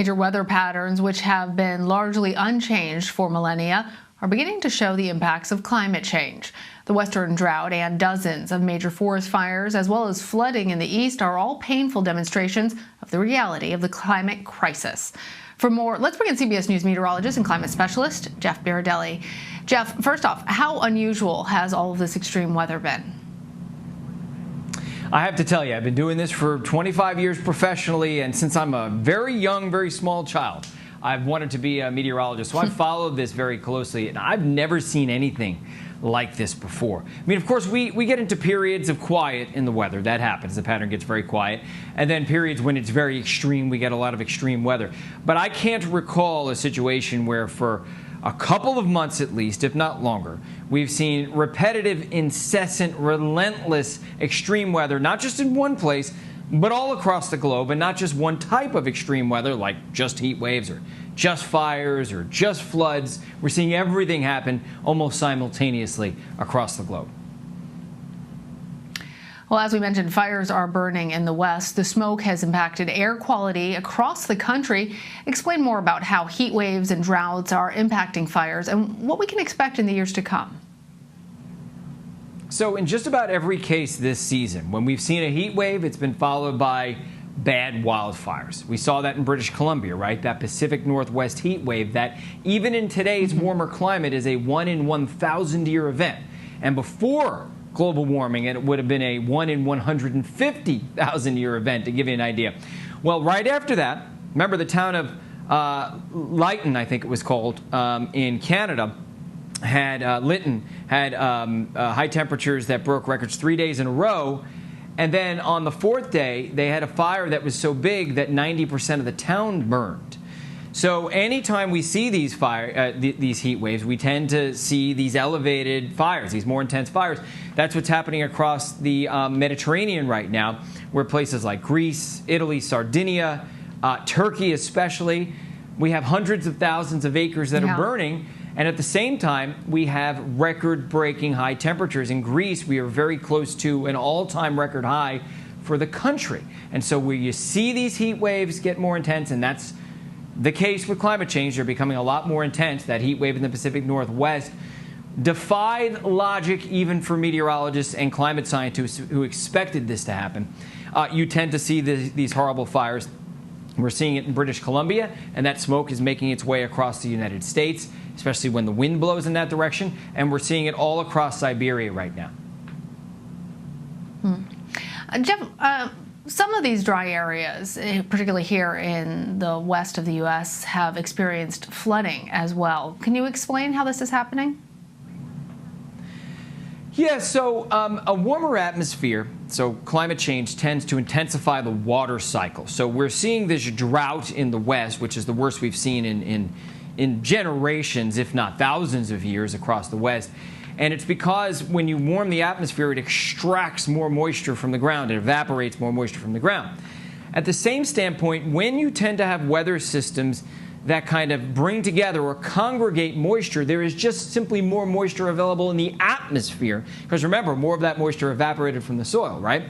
Major weather patterns, which have been largely unchanged for millennia, are beginning to show the impacts of climate change. The western drought and dozens of major forest fires, as well as flooding in the east, are all painful demonstrations of the reality of the climate crisis. For more, let's bring in CBS News meteorologist and climate specialist, Jeff Berardelli. Jeff, first off, how unusual has all of this extreme weather been? I have to tell you, I've been doing this for 25 years professionally, and since I'm a very young, very small child, I've wanted to be a meteorologist. So I've followed this very closely, and I've never seen anything like this before. I mean, of course, we get into periods of quiet in the weather. That happens. The pattern gets very quiet. And then periods when it's very extreme, we get a lot of extreme weather. But I can't recall a situation where for a couple of months at least, if not longer, we've seen repetitive, incessant, relentless extreme weather, not just in one place, but all across the globe, and not just one type of extreme weather like just heat waves or just fires or just floods. We're seeing everything happen almost simultaneously across the globe. Well, as we mentioned, fires are burning in the west. The smoke has impacted air quality across the country. Explain more about how heat waves and droughts are impacting fires and what we can expect in the years to come. So in just about every case this season, when we've seen a heat wave, it's been followed by bad wildfires. We saw that in British Columbia, right? That Pacific Northwest heat wave that even in today's warmer climate is a 1 in 1,000 year event. And before global warming, it would have been a 1 in 150,000 year event, to give you an idea. Well, right after that, remember the town of Lytton, I think it was called, in Canada, Lytton had high temperatures that broke records 3 days in a row. And then on the fourth day, they had a fire that was so big that 90% of the town burned. So anytime we see these these heat waves, we tend to see these elevated fires, these more intense fires. That's what's happening across the Mediterranean right now, where places like Greece, Italy, Sardinia, Turkey especially, we have hundreds of thousands of acres that are burning. And at the same time, we have record-breaking high temperatures. In Greece, we are very close to an all-time record high for the country. And so where you see these heat waves get more intense, and that's the case with climate change, they're becoming a lot more intense. That heat wave in the Pacific Northwest defied logic even for meteorologists and climate scientists who expected this to happen. You tend to see these horrible fires. We're seeing it in British Columbia, and that smoke is making its way across the United States, especially when the wind blows in that direction, and we're seeing it all across Siberia right now. Jeff, some of these dry areas, particularly here in the west of the U.S., have experienced flooding as well. Can you explain how this is happening? Yeah, so a warmer atmosphere, so climate change tends to intensify the water cycle. So we're seeing this drought in the west, which is the worst we've seen in generations, if not thousands of years across the west. And it's because when you warm the atmosphere, it extracts more moisture from the ground. It evaporates more moisture from the ground. At the same standpoint, when you tend to have weather systems that kind of bring together or congregate moisture, there is just simply more moisture available in the atmosphere. Because remember, more of that moisture evaporated from the soil, right?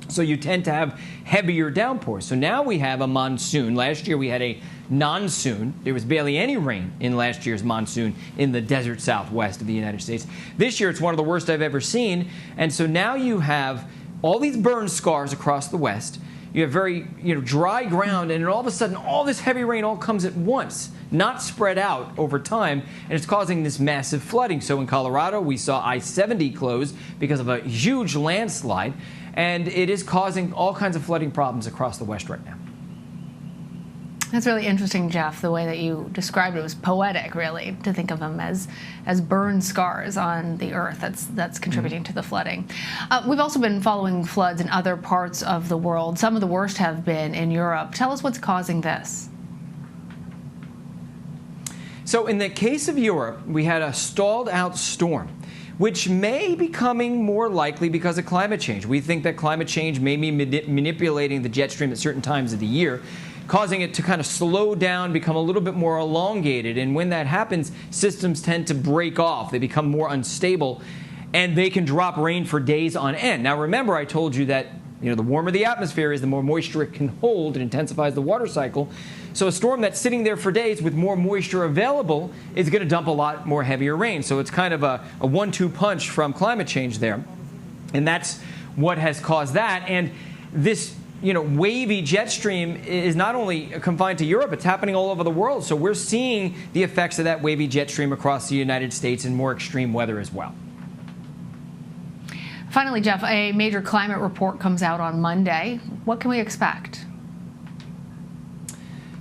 So you tend to have heavier downpours. So now we have a monsoon. Last year we had a non-soon. There was barely any rain in last year's monsoon in the desert southwest of the United States. This year it's one of the worst I've ever seen. And so now you have all these burn scars across the west. You have very dry ground, and then all of a sudden all this heavy rain all comes at once, not spread out over time, and it's causing this massive flooding. So in Colorado, we saw I-70 close because of a huge landslide, and it is causing all kinds of flooding problems across the west right now. That's really interesting, Jeff. The way that you described it was poetic, really, to think of them as burn scars on the earth. That's contributing to the flooding. We've also been following floods in other parts of the world. Some of the worst have been in Europe. Tell us what's causing this. So in the case of Europe, we had a stalled out storm, which may be becoming more likely because of climate change. We think that climate change may be manipulating the jet stream at certain times of the year, causing it to kind of slow down, become a little bit more elongated. And when that happens, systems tend to break off. They become more unstable, and they can drop rain for days on end. Now, remember, I told you that You know, the warmer the atmosphere is, the more moisture it can hold. It intensifies the water cycle. So a storm that's sitting there for days with more moisture available is going to dump a lot more heavier rain. So it's kind of a 1-2 punch from climate change there. And that's what has caused that. And this, you know, wavy jet stream is not only confined to Europe, it's happening all over the world. So we're seeing the effects of that wavy jet stream across the United States in more extreme weather as well. Finally, Jeff, a major climate report comes out on Monday. What can we expect?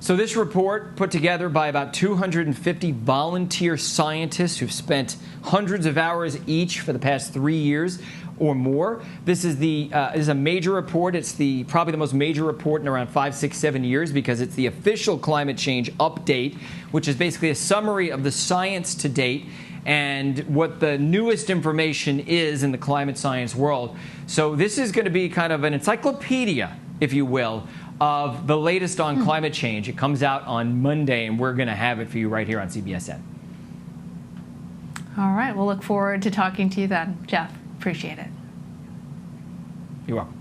So this report, put together by about 250 volunteer scientists who've spent hundreds of hours each for the past 3 years or more. This is a major report. It's probably the most major report in around 5, 6, 7 years, because it's the official climate change update, which is basically a summary of the science to date and what the newest information is in the climate science world. So this is going to be kind of an encyclopedia, if you will, of the latest on climate change. It comes out on Monday, and we're going to have it for you right here on CBSN. All right, we'll look forward to talking to you then, Jeff. Appreciate it. You're welcome.